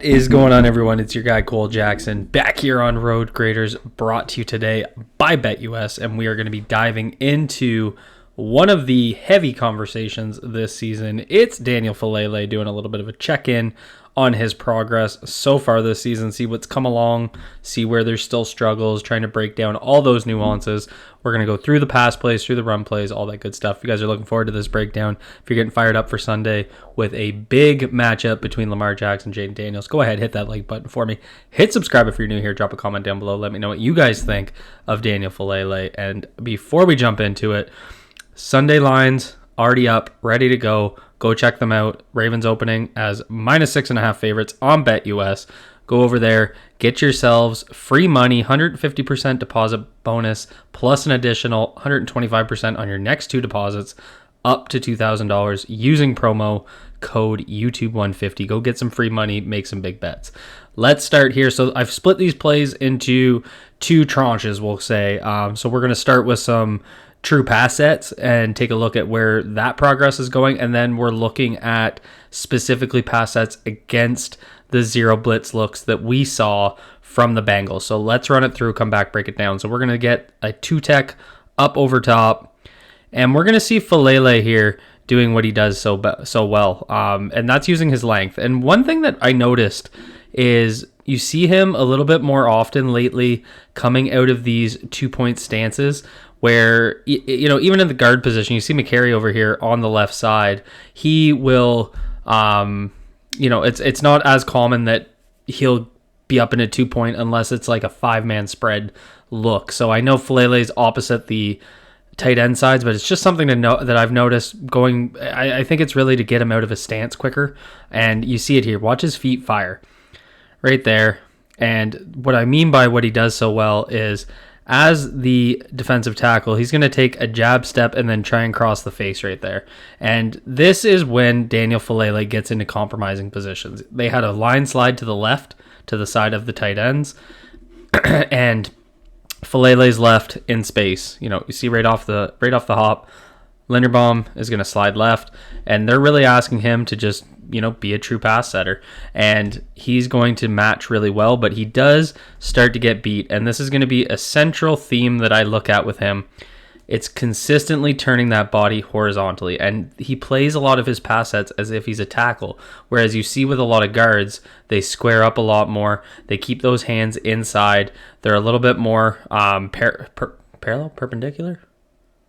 is going on, everyone? It's your guy Cole Jackson back here on Road Graders, brought to you today by betUS, and we are going to be diving into one of the heavy conversations this season. It's Daniel FAALELE doing a little bit of a check-in on his progress so far this season, see what's come along, see where there's still struggles, trying to break down all those nuances. We're going to go through the pass plays, through the run plays, all that good stuff. If you guys are looking forward to this breakdown, if you're getting fired up for Sunday with a big matchup between Lamar Jackson and Jaden Daniels, go ahead, hit that like button for me. Hit subscribe if you're new here. Drop a comment down below. Let me know what you guys think of Daniel FAALELE. And before we jump into it, Sunday lines already up, ready to go. Go check them out. Ravens opening as -6.5 favorites on betUS. Go over there, get yourselves free money, 150% deposit bonus, plus an additional 125% on your next two deposits, up to $2,000 using promo code YouTube150. Go get some free money, make some big bets. Let's start here. So I've split these plays into two tranches, we'll say. So we're going to start with some true pass sets and take a look at where that progress is going, and then we're looking at specifically pass sets against the zero blitz looks that we saw from the Bengals. So let's run it through, come back, break it down. So we're going to get a two-tech up over top, and we're going to see FAALELE here doing what he does so well, and that's using his length. And one thing that I noticed is you see him a little bit more often lately coming out of these two-point stances, where, you know, even in the guard position, you see McCary over here on the left side. He will, it's not as common that he'll be up in a 2-point unless it's like a 5-man spread look. So I know FAALELE's opposite the tight end sides, but it's just something to know that I've noticed going. I think it's really to get him out of his stance quicker. And you see it here. Watch his feet fire right there. And what I mean by what he does so well is, as the defensive tackle, he's going to take a jab step and then try and cross the face right there. And this is when Daniel FAALELE gets into compromising positions. They had a line slide to the left, to the side of the tight ends, and FAALELE's left in space. You know, you see right off the hop, Linderbaum is going to slide left, and they're really asking him to just, be a true pass setter, and he's going to match really well, but he does start to get beat, and this is going to be a central theme that I look at with him. It's consistently turning that body horizontally, and he plays a lot of his pass sets as if he's a tackle, whereas you see with a lot of guards, they square up a lot more, they keep those hands inside, they're a little bit more perpendicular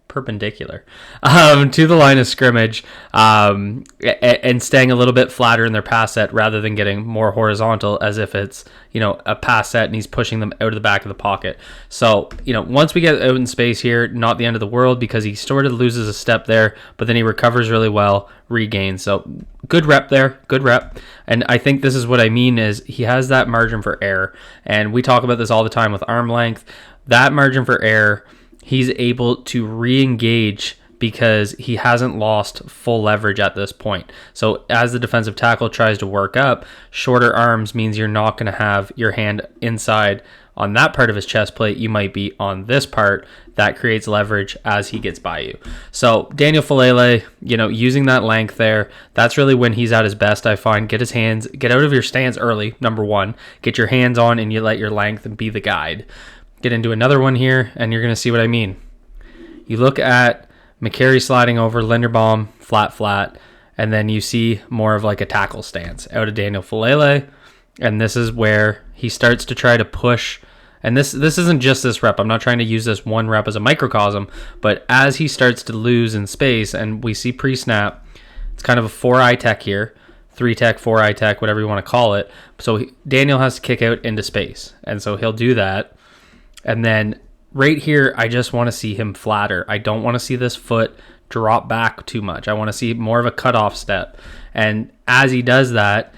to the line of scrimmage, and staying a little bit flatter in their pass set rather than getting more horizontal as if it's, a pass set and he's pushing them out of the back of the pocket. So, once we get out in space here, not the end of the world, because he sort of loses a step there, but then he recovers really well, regains. So good rep there, good rep. And I think this is what I mean is he has that margin for error. And we talk about this all the time with arm length. That margin for error, he's able to re-engage because he hasn't lost full leverage at this point. So as the defensive tackle tries to work up, shorter arms means you're not going to have your hand inside on that part of his chest plate. You might be on this part. That creates leverage as he gets by you. So Daniel FAALELE, using that length there, that's really when he's at his best, I find. Get out of your stance early, number one. Get your hands on and you let your length be the guide. Get into another one here, and you're going to see what I mean. You look at McCary sliding over, Linderbaum, flat, and then you see more of like a tackle stance out of Daniel FAALELE, and this is where he starts to try to push. And this isn't just this rep. I'm not trying to use this one rep as a microcosm, but as he starts to lose in space, and we see pre-snap, it's kind of a 4-eye tech here, 3-tech, 4-eye tech, whatever you want to call it. So Daniel has to kick out into space, and so he'll do that. And then right here, I just want to see him flatter. I don't want to see this foot drop back too much. I want to see more of a cutoff step. And as he does that,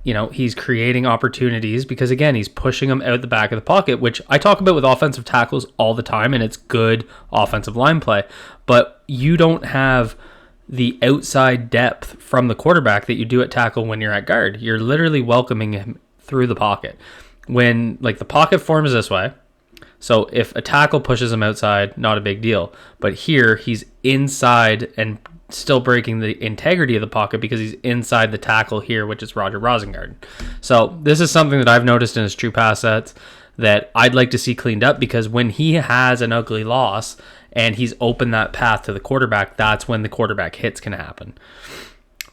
he's creating opportunities because, again, he's pushing them out the back of the pocket, which I talk about with offensive tackles all the time, and it's good offensive line play. But you don't have the outside depth from the quarterback that you do at tackle when you're at guard. You're literally welcoming him through the pocket. When, the pocket forms this way, so if a tackle pushes him outside, not a big deal. But here, he's inside and still breaking the integrity of the pocket because he's inside the tackle here, which is Roger Rosengarten. So this is something that I've noticed in his true pass sets that I'd like to see cleaned up, because when he has an ugly loss and he's opened that path to the quarterback, that's when the quarterback hits can happen.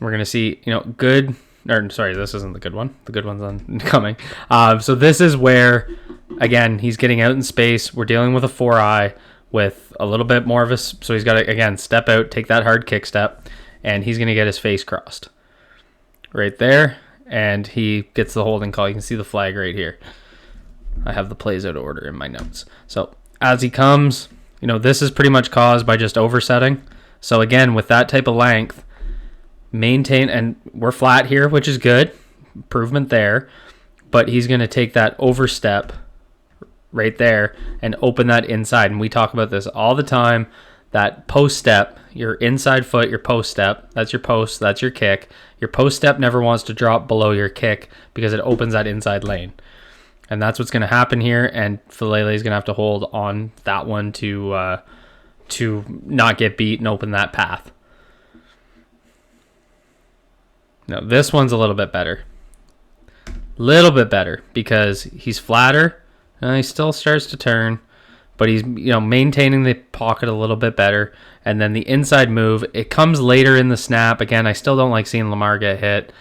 We're going to see, good, or sorry, this isn't the good one. The good one's coming. So this is where, again, he's getting out in space. We're dealing with a 4-eye with a little bit more of a, so he's got to, again, step out, take that hard kick step, and he's going to get his face crossed right there, and he gets the holding call. You can see the flag right here. I have the plays out of order in my notes. So as he comes, this is pretty much caused by just oversetting. So again, with that type of length, maintain, and we're flat here, which is good, improvement there, but he's going to take that overstep right there and open that inside. And we talk about this all the time, that post step, your inside foot, your post step, that's your post, that's your kick. Your post step never wants to drop below your kick because it opens that inside lane. And that's what's going to happen here, and FAALELE is going to have to hold on that one to not get beat and open that path. Now this one's a little bit better. Because he's flatter. He still starts to turn, but he's maintaining the pocket a little bit better. And then the inside move, it comes later in the snap. Again, I still don't like seeing Lamar get hit.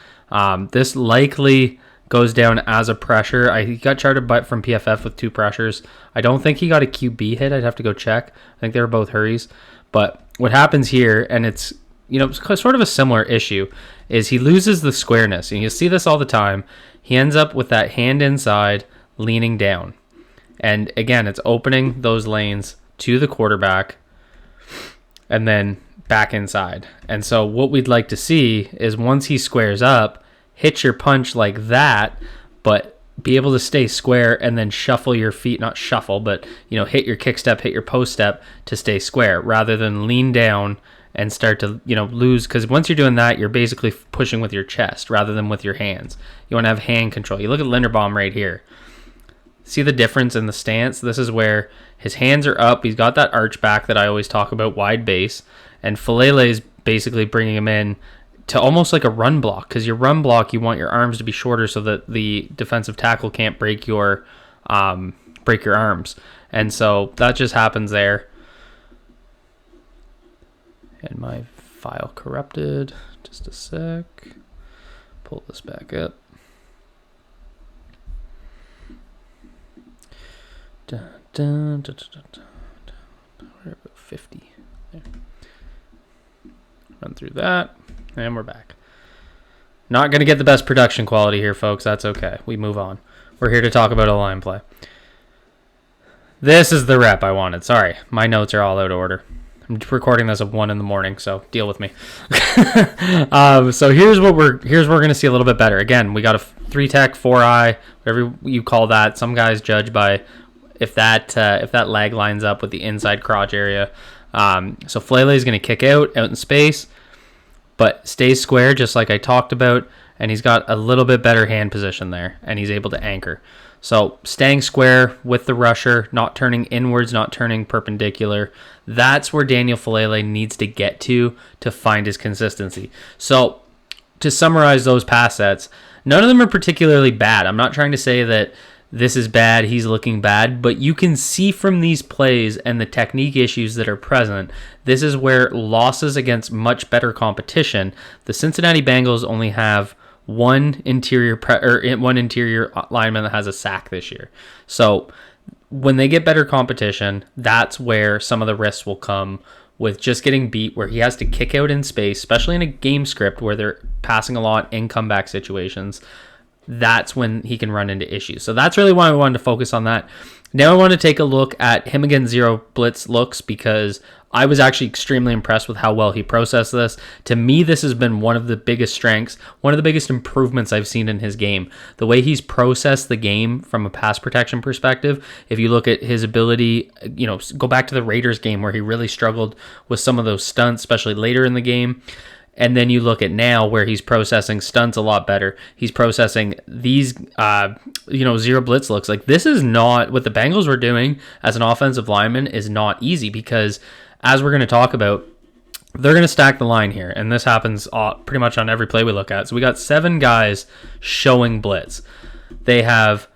This likely goes down as a pressure. He got charted from PFF with 2 pressures. I don't think he got a QB hit. I'd have to go check. I think they were both hurries. But what happens here, and it's sort of a similar issue, is he loses the squareness. And you see this all the time. He ends up with that hand inside, leaning down. And again, it's opening those lanes to the quarterback and then back inside. And so what we'd like to see is once he squares up, hit your punch like that, but be able to stay square and then shuffle your feet, not shuffle, but hit your kick step, hit your post step to stay square, rather than lean down and start to lose, because once you're doing that, you're basically pushing with your chest rather than with your hands. You want to have hand control. You look at Linderbaum right here. See the difference in the stance? This is where his hands are up. He's got that arch back that I always talk about, wide base. And FAALELE is basically bringing him in to almost like a run block, because your run block, you want your arms to be shorter so that the defensive tackle can't break your arms. And so that just happens there. And my file corrupted. Just a sec. Pull this back up. Dun, dun, dun, dun, dun, dun. We're about 50. There. Run through that, and we're back. Not going to get the best production quality here, folks. That's okay. We move on. We're here to talk about a line play. This is the rep I wanted. Sorry, my notes are all out of order. I'm recording this at 1 a.m, so deal with me. So here's where we're going to see a little bit better. Again, we got a 3-tech, 4-eye, whatever you call that. Some guys judge by if that leg lines up with the inside crotch area. So FAALELE is going to kick out in space, but stays square just like I talked about, and he's got a little bit better hand position there, and he's able to anchor. So staying square with the rusher, not turning inwards, not turning perpendicular. That's where Daniel FAALELE needs to get to find his consistency. So to summarize those pass sets, none of them are particularly bad. I'm not trying to say that this is bad, he's looking bad, but you can see from these plays and the technique issues that are present, this is where losses against much better competition, the Cincinnati Bengals only have one interior lineman that has a sack this year. So when they get better competition, that's where some of the risks will come with just getting beat, where he has to kick out in space, especially in a game script where they're passing a lot in comeback situations. That's when he can run into issues. So that's really why I wanted to focus on that. Now I want to take a look at him against zero blitz looks, because I was actually extremely impressed with how well he processed this. To me, this has been one of the biggest strengths, one of the biggest improvements I've seen in his game. The way he's processed the game from a pass protection perspective, if you look at his ability, go back to the Raiders game where he really struggled with some of those stunts, especially later in the game. And then you look at now where he's processing stunts a lot better. He's processing these, zero blitz looks. Like, this is not what the Bengals were doing as an offensive lineman is not easy, because as we're going to talk about, they're going to stack the line here, and this happens pretty much on every play we look at. So we got 7 guys showing blitz. They have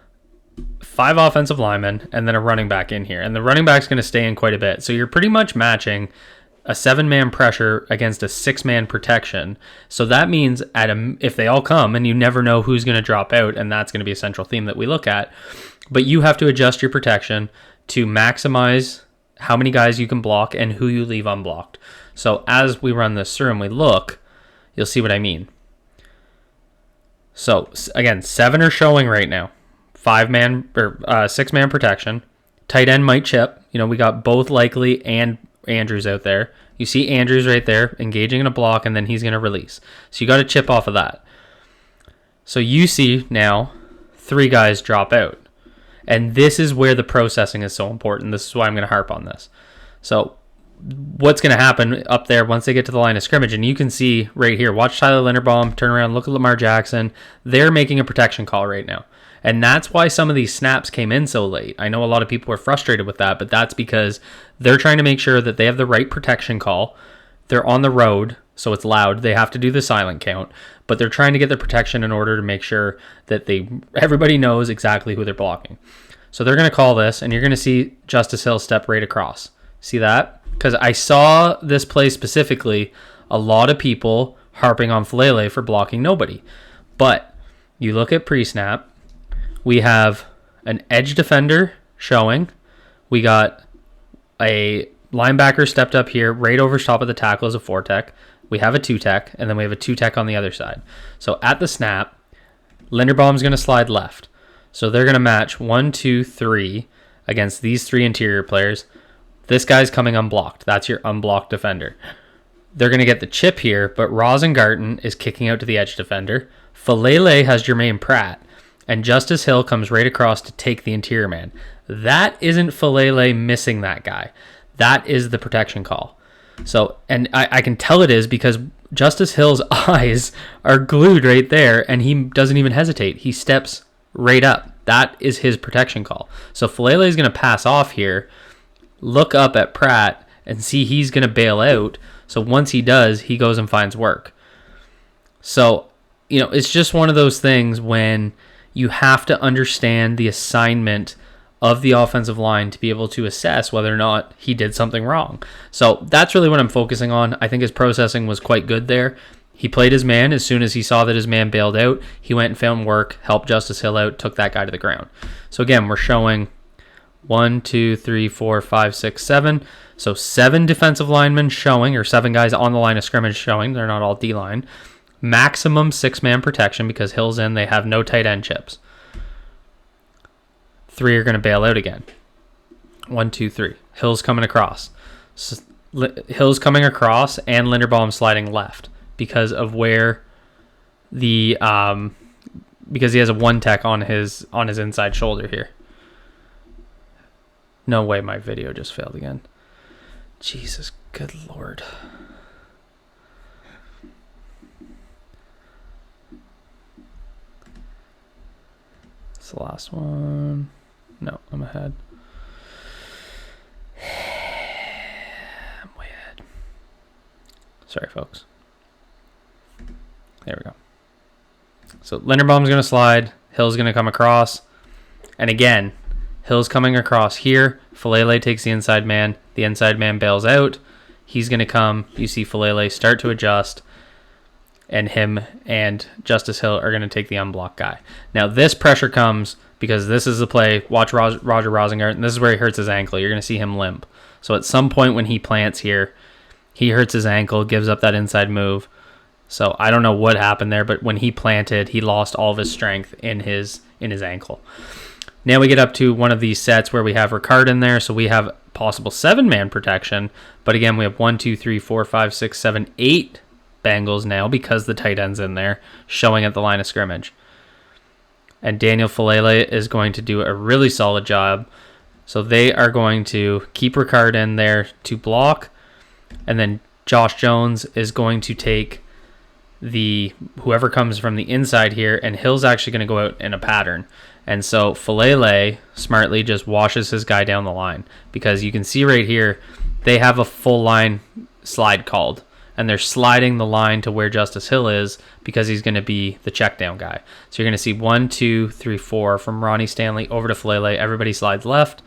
5 offensive linemen and then a running back in here, and the running back's going to stay in quite a bit. So you're pretty much matching a 7-man pressure against a 6-man protection. So that means if they all come, and you never know who's going to drop out, and that's going to be a central theme that we look at, but you have to adjust your protection to maximize how many guys you can block and who you leave unblocked. So as we run this through and we look, you'll see what I mean. So again, 7 are showing right now. 5-man or 6-man protection. Tight end might chip. You know, we got both Likely and Andrews out there. You see Andrews right there engaging in a block, and then he's going to release. So you got to chip off of that. So you see now 3 guys drop out. And this is where the processing is so important. This is why I'm going to harp on this. So what's going to happen up there once they get to the line of scrimmage, and you can see right here, watch Tyler Linderbaum, turn around, look at Lamar Jackson. They're making a protection call right now. And that's why some of these snaps came in so late. I know a lot of people were frustrated with that, but that's because they're trying to make sure that they have the right protection call. They're on the road, so it's loud. They have to do the silent count, but they're trying to get the protection in order to make sure that everybody knows exactly who they're blocking. So they're going to call this, and you're going to see Justice Hill step right across. See that? Because I saw this play specifically, a lot of people harping on FAALELE for blocking nobody. But you look at pre-snap, we have an edge defender showing. We got a linebacker stepped up here, right over top of the tackle as a 4-tech. We have a 2-tech, and then we have a 2-tech on the other side. So at the snap, Linderbaum's going to slide left. So they're going to match 1, 2, 3 against these 3 interior players. This guy's coming unblocked. That's your unblocked defender. They're going to get the chip here, but Rosengarten is kicking out to the edge defender. FAALELE has Jermaine Pratt, and Justice Hill comes right across to take the interior man. That isn't FAALELE missing that guy. That is the protection call. So, and I can tell it is because Justice Hill's eyes are glued right there, and he doesn't even hesitate. He steps right up. That is his protection call. So FAALELE is going to pass off here, look up at Pratt, and see he's going to bail out. So once he does, he goes and finds work. So, you know, it's just one of those things when you have to understand the assignment of the offensive line to be able to assess whether or not he did something wrong. So that's really what I'm focusing on. I think his processing was quite good there. He played his man. As soon as he saw that his man bailed out, he went and found work, helped Justice Hill out, took that guy to the ground. So again, we're showing 1, 2, 3, 4, 5, 6, 7. So 7 defensive linemen showing, or 7 guys on the line of scrimmage showing. They're not all D-line. Maximum 6-man protection because Hill's in. They have no tight end chips. 3 are going to bail out again. 1, 2, 3. Hill's coming across. Hill's coming across and Linderbaum sliding left because of where the because he has a 1-tech on his inside shoulder here. No way my video just failed again. Jesus, good Lord. It's the last one. No, I'm ahead. I'm way ahead. Sorry, folks. There we go. So Linderbaum's going to slide. Hill's going to come across. And again, Hill's coming across here. FAALELE takes the inside man. The inside man bails out. He's going to come. You see FAALELE start to adjust. And him and Justice Hill are going to take the unblocked guy. Now, this pressure comes because this is the play. Watch Roger Rosengarten. This is where he hurts his ankle. You're going to see him limp. So at some point when he plants here, he hurts his ankle, gives up that inside move. So I don't know what happened there, but when he planted, he lost all of his strength in his ankle. Now we get up to one of these sets where we have Ricard in there, so we have possible 7-man protection. But again, we have 1, 2, 3, 4, 5, 6, 7, 8 Bengals now because the tight end's in there showing at the line of scrimmage. And Daniel FAALELE is going to do a really solid job. So they are going to keep Ricard in there to block. And then Josh Jones is going to take whoever comes from the inside here, and Hill's actually going to go out in a pattern. And so FAALELE smartly just washes his guy down the line because you can see right here they have a full line slide called. And they're sliding the line to where Justice Hill is because he's going to be the check down guy. So you're going to see 1, 2, 3, 4 from Ronnie Stanley over to FAALELE. Everybody slides left.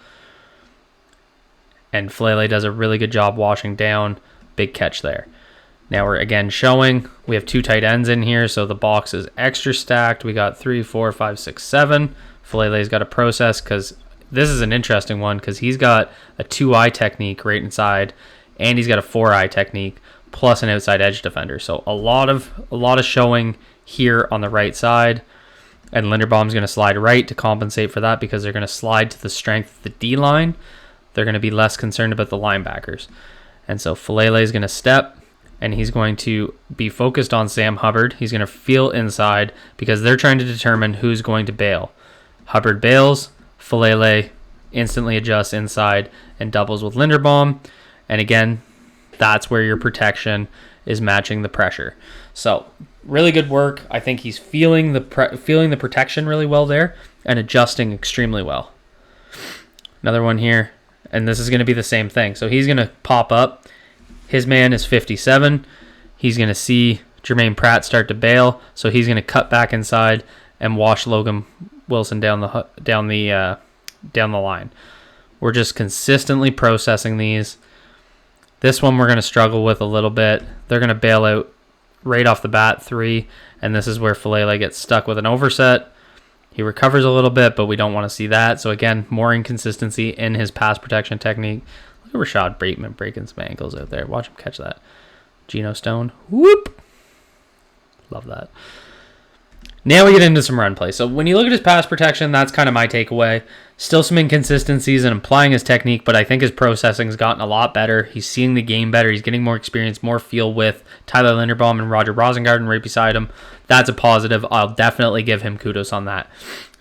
And FAALELE does a really good job washing down. Big catch there. Now we're again showing we have 2 tight ends in here, so the box is extra stacked. We got 3, 4, 5, 6, 7. FAALELE's got a process because this is an interesting one because he's got a 2-eye technique right inside, and he's got a 4-eye technique plus an outside edge defender. So a lot of showing here on the right side, and Linderbaum's going to slide right to compensate for that because they're going to slide to the strength of the D line. They're going to be less concerned about the linebackers, and so FAALELE is going to step. And he's going to be focused on Sam Hubbard. He's going to feel inside because they're trying to determine who's going to bail. Hubbard bails, FAALELE instantly adjusts inside and doubles with Linderbaum. And again, that's where your protection is matching the pressure. So really good work. I think he's feeling the protection really well there and adjusting extremely well. Another one here, and this is going to be the same thing. So he's going to pop up. His man is 57. He's going to see Jermaine Pratt start to bail, so he's going to cut back inside and wash Logan Wilson down the line. We're just consistently processing these. This one we're going to struggle with a little bit. They're going to bail out right off the bat 3, and this is where FAALELE gets stuck with an overset. He recovers a little bit, but we don't want to see that. So again, more inconsistency in his pass protection technique. Look at Rashad Bateman breaking some ankles out there. Watch him catch that. Geno Stone. Whoop. Love that. Now we get into some run play. So when you look at his pass protection, that's kind of my takeaway. Still some inconsistencies in applying his technique, but I think his processing has gotten a lot better. He's seeing the game better. He's getting more experience, more feel with Tyler Linderbaum and Roger Rosengarten right beside him. That's a positive. I'll definitely give him kudos on that.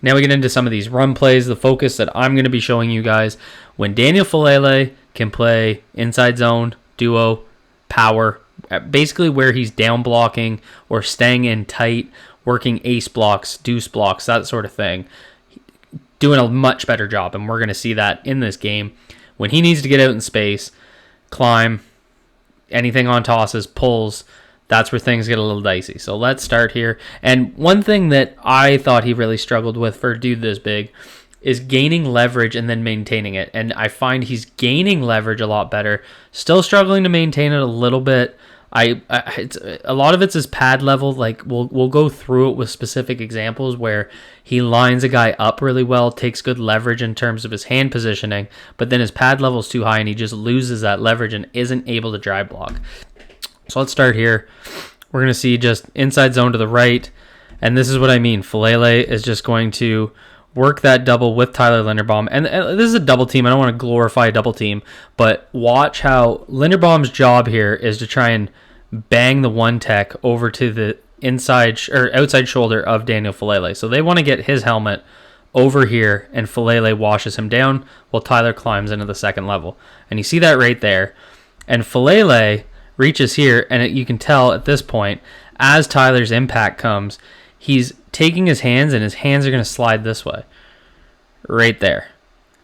Now we get into some of these run plays. The focus that I'm going to be showing you guys, when Daniel FAALELE can play inside zone, duo, power, basically where he's down blocking or staying in tight, working ace blocks, deuce blocks, that sort of thing. Doing a much better job, and we're going to see that in this game. When he needs to get out in space, climb, anything on tosses, pulls, that's where things get a little dicey. So let's start here. And one thing that I thought he really struggled with for a dude this big is gaining leverage and then maintaining it. And I find he's gaining leverage a lot better. Still struggling to maintain it a little bit. It's a lot of it's his pad level. Like we'll go through it with specific examples where he lines a guy up really well, takes good leverage in terms of his hand positioning, but then his pad level is too high and he just loses that leverage and isn't able to drive block. So let's start here. We're going to see just inside zone to the right, and this is what I mean. FAALELE is just going to work that double with Tyler Linderbaum. And this is a double team. I don't want to glorify a double team, but watch how Linderbaum's job here is to try and bang the one tech over to the inside or outside shoulder of Daniel FAALELE. So they want to get his helmet over here, and FAALELE washes him down while Tyler climbs into the second level. And you see that right there. And FAALELE reaches here, and you can tell at this point, as Tyler's impact comes, he's taking his hands, and his hands are going to slide this way. Right there.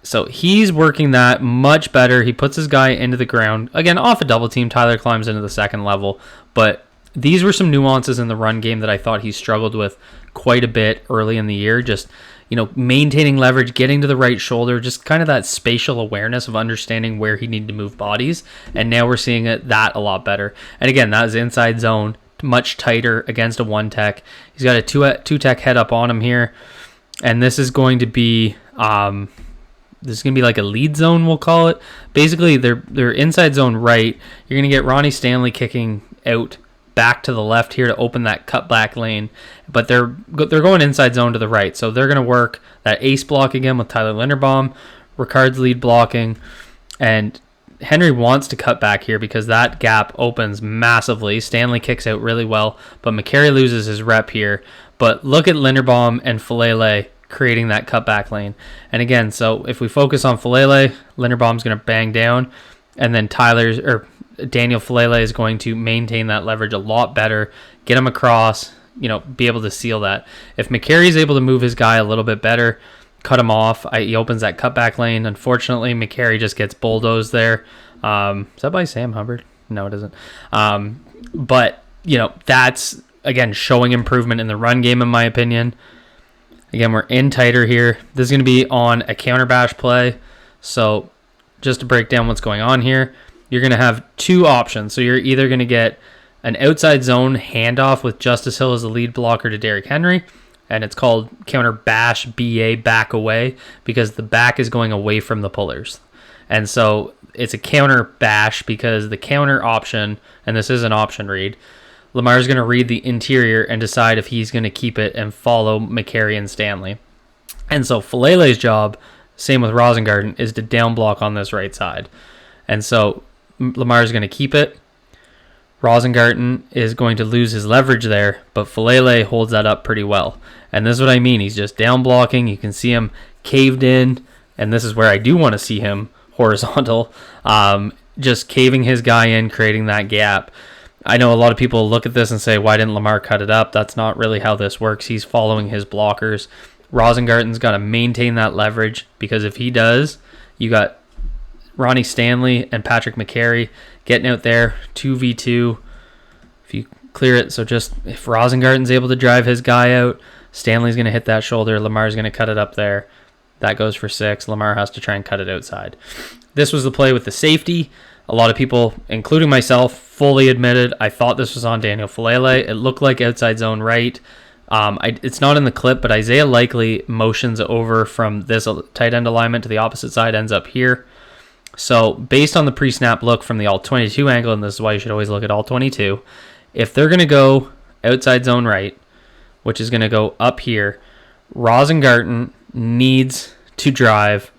So he's working that much better. He puts his guy into the ground. Again, off a double team, Tyler climbs into the second level. But these were some nuances in the run game that I thought he struggled with quite a bit early in the year. Just, maintaining leverage, getting to the right shoulder, just kind of that spatial awareness of understanding where he needed to move bodies. And now we're seeing that a lot better. And again, that is inside zone, much tighter against a one tech. He's got a two tech head up on him here. And this is going to be like a lead zone, we'll call it. Basically, they're inside zone right. You're going to get Ronnie Stanley kicking out back to the left here to open that cutback lane. But they're going inside zone to the right. So they're going to work that ace block again with Tyler Linderbaum. Ricard's lead blocking. And Henry wants to cut back here because that gap opens massively. Stanley kicks out really well, but McCary loses his rep here. But look at Linderbaum and FAALELE creating that cutback lane. And again, so if we focus on FAALELE, Linderbaum's going to bang down, and then Daniel FAALELE is going to maintain that leverage a lot better, get him across, be able to seal that. If McCary is able to move his guy a little bit better, cut him off, he opens that cutback lane. Unfortunately, McCary just gets bulldozed there. Is that by Sam Hubbard? No, it isn't. But, you know, that's, again, showing improvement in the run game, in my opinion. Again, we're in tighter here. This is going to be on a counter bash play. So just to break down what's going on here, you're going to have two options. So you're either going to get an outside zone handoff with Justice Hill as the lead blocker to Derrick Henry, and it's called counter bash BA, back away, because the back is going away from the pullers. And so it's a counter bash because the counter option, and this is an option read, Lamar's going to read the interior and decide if he's going to keep it and follow McCary and Stanley. And so FAALELE's job, same with Rosengarten, is to down block on this right side. And so Lamar's going to keep it. Rosengarten is going to lose his leverage there, but FAALELE holds that up pretty well. And this is what I mean. He's just down blocking. You can see him caved in, and this is where I do want to see him horizontal, just caving his guy in, creating that gap. I know a lot of people look at this and say, why didn't Lamar cut it up? That's not really how this works. He's following his blockers. Rosengarten's got to maintain that leverage, because if he does, you got Ronnie Stanley and Patrick McCary getting out there 2v2. If you clear it, so just if Rosengarten's able to drive his guy out, Stanley's going to hit that shoulder. Lamar's going to cut it up there. That goes for 6. Lamar has to try and cut it outside. This was the play with the safety. A lot of people, including myself, fully admitted I thought this was on Daniel FAALELE. It looked like outside zone right. It's not in the clip, but Isaiah Likely motions over from this tight end alignment to the opposite side, ends up here. So based on the pre-snap look from the all-22 angle, and this is why you should always look at all-22, if they're going to go outside zone right, which is going to go up here, Rosengarten needs to drive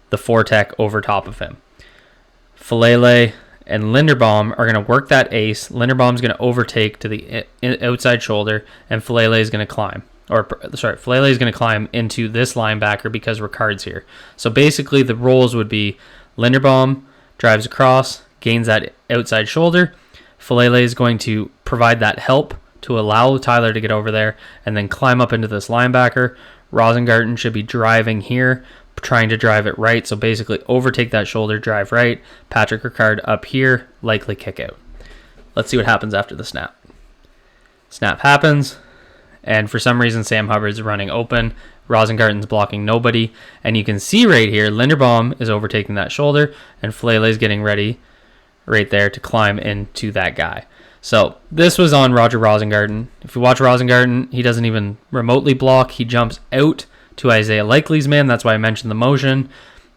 the 4-tech over top of him. FAALELE and Linderbaum are going to work that ace. Linderbaum's going to overtake to the outside shoulder, and FAALELE is going to climb. FAALELE is going to climb into this linebacker because Ricard's here. So basically the roles would be Linderbaum drives across, gains that outside shoulder. FAALELE is going to provide that help to allow Tyler to get over there and then climb up into this linebacker. Rosengarten should be driving here, trying to drive it right. So basically overtake that shoulder, drive right. Patrick Ricard up here, likely kick out. Let's see what happens after the snap. Snap happens, and for some reason Sam Hubbard's running open. Rosengarten's blocking nobody. And you can see right here, Linderbaum is overtaking that shoulder, and FAALELE is getting ready right there to climb into that guy. So this was on Roger Rosengarten. If you watch Rosengarten, he doesn't even remotely block. He jumps out to Isaiah Likely's man. That's why I mentioned the motion.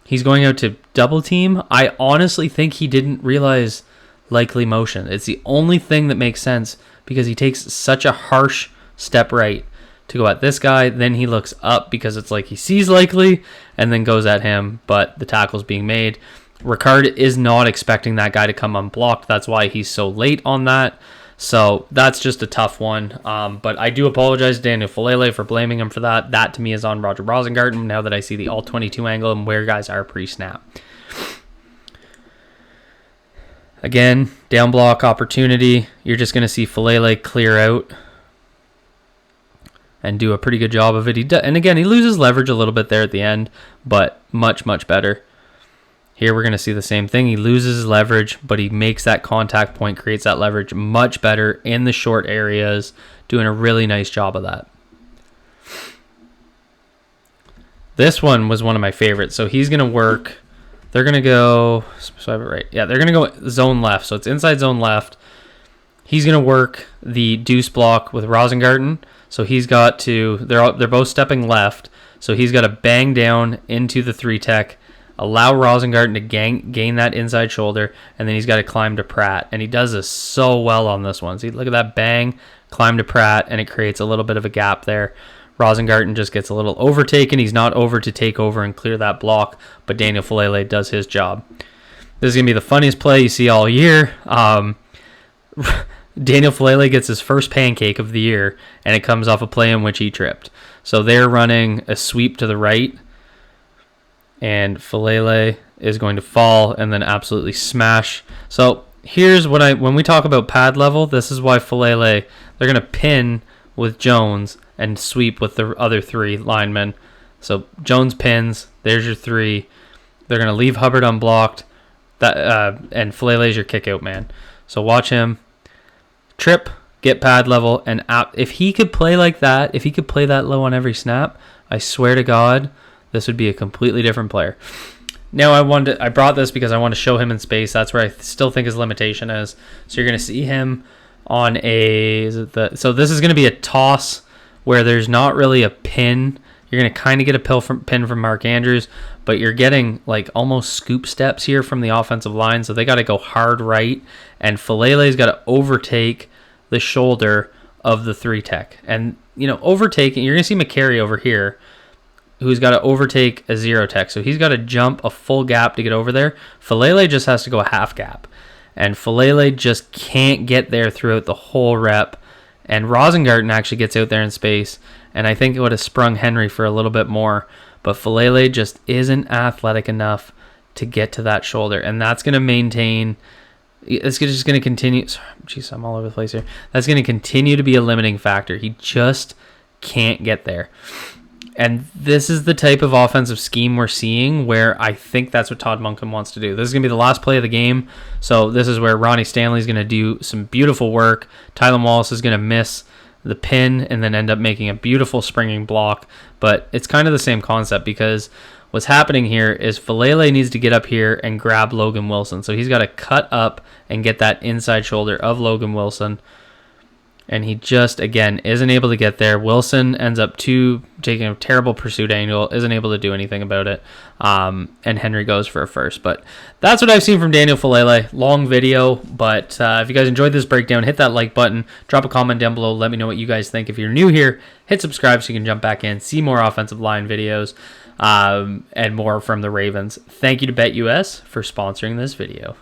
He's going out to double team. I honestly think he didn't realize Likely motion. It's the only thing that makes sense, because he takes such a harsh step right to go at this guy. Then he looks up because it's like he sees Likely and then goes at him, but the tackle's being made. Ricard is not expecting that guy to come unblocked. That's why he's so late on that. So that's just a tough one. But I do apologize to Daniel FAALELE for blaming him for that. That to me is on Roger Rosengarten now that I see the all-22 angle and where guys are pre-snap. Again, down block opportunity. You're just going to see FAALELE clear out and do a pretty good job of it. And again, he loses leverage a little bit there at the end, but much, much better. Here we're going to see the same thing. He loses his leverage, but he makes that contact point, creates that leverage much better in the short areas, doing a really nice job of that. This one was one of my favorites. So he's going to work. They're going to go, so I have it right. Yeah, they're going to go zone left. So it's inside zone left. He's going to work the deuce block with Rosengarten. So he's got to, they're both stepping left. So he's got to bang down into the 3-tech, allow Rosengarten to gain that inside shoulder, and then he's got to climb to Pratt. And he does this so well on this one. See, look at that bang, climb to Pratt, and it creates a little bit of a gap there. Rosengarten just gets a little overtaken. He's not over to take over and clear that block, but Daniel FAALELE does his job. This is going to be the funniest play you see all year. Daniel FAALELE gets his first pancake of the year, and it comes off a play in which he tripped. So they're running a sweep to the right, and FAALELE is going to fall and then absolutely smash. So here's what when we talk about pad level, this is why FAALELE, they're going to pin with Jones and sweep with the other 3 linemen. So Jones pins, there's your 3. They're going to leave Hubbard unblocked, and FAALELE is your kick out man. So watch him trip, get pad level, and if he could play like that, if he could play that low on every snap, I swear to God, this would be a completely different player. Now I brought this because I want to show him in space. That's where I still think his limitation is. So you're going to see him on so this is going to be a toss where there's not really a pin. You're going to kind of get a pin from Mark Andrews, but you're getting like almost scoop steps here from the offensive line. So they got to go hard right, and FAALELE's got to overtake the shoulder of the 3 tech. And, overtaking, you're going to see McCary over here, who's got to overtake a 0 tech. So he's got to jump a full gap to get over there. FAALELE just has to go a half gap. And FAALELE just can't get there throughout the whole rep. And Rosengarten actually gets out there in space. And I think it would have sprung Henry for a little bit more. But FAALELE just isn't athletic enough to get to that shoulder. And that's going to maintain... It's just going to continue... Jeez, I'm all over the place here. That's going to continue to be a limiting factor. He just can't get there. And this is the type of offensive scheme we're seeing where I think that's what Todd Monken wants to do. This is going to be the last play of the game. So this is where Ronnie Stanley's going to do some beautiful work. Tylan Wallace is going to miss the pin and then end up making a beautiful springing block. But it's kind of the same concept, because what's happening here is FAALELE needs to get up here and grab Logan Wilson. So he's got to cut up and get that inside shoulder of Logan Wilson. And he just, again, isn't able to get there. Wilson ends up taking a terrible pursuit angle, isn't able to do anything about it. And Henry goes for a first. But that's what I've seen from Daniel FAALELE. Long video, but if you guys enjoyed this breakdown, hit that like button. Drop a comment down below. Let me know what you guys think. If you're new here, hit subscribe so you can jump back in, see more offensive line videos, and more from the Ravens. Thank you to betUS for sponsoring this video.